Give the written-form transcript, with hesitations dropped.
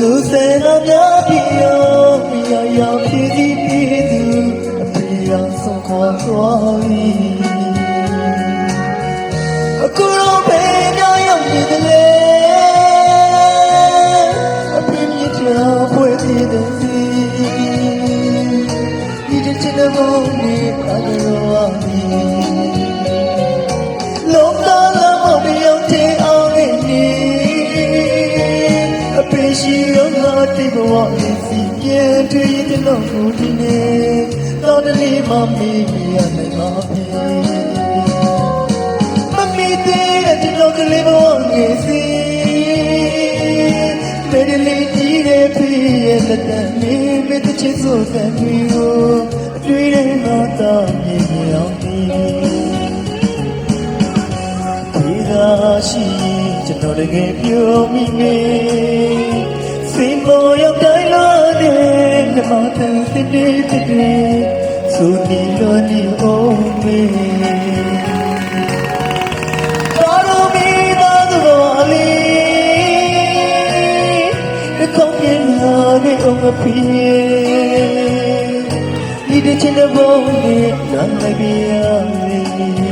လူစဲနာများပြီးရောရောက်ဖြစ်သည်ဖြစ်သူအပြေအောင်ဆုံးခွာသွားပြီအခုတော့ဘယ်ရောက်နေတယ်လဲအပြင်းပြင်းဖွယ်တည်တဲ့စီဒီချစ်တဲ့ဘုံနဲ့အကြရောပြီလုံးသားလမ်းမပြောင်းတဲ့အောင်နေအပြင်းရှိရောငါတိဘဝနဲ့စီပြန်တွေ့တဲ့လုံးကိုဒီနေ့တော့တလေးမမေးရနိုင်ပါပြီဒီလိုကလေးဘောငယ်စီမေရီလီကြီးတဲ့ဖေးရဲ့လက်တံမေးမေးတဲ့ချစ်စို့တဲ့မျိုးအတွေ့တဲ့ငါတော့မြင်အောင်ဒီဒီသာရှိကျွန်တော်တကယ်ပြောမိနေစိတ်ပေါ်ရောက်တိုင်းလို့တဲ့ဓမ္မတန်စစ်တဲ့သူဒီလိုနေအောင်မေးông phía đi đến trên đôi bông để đón lại bia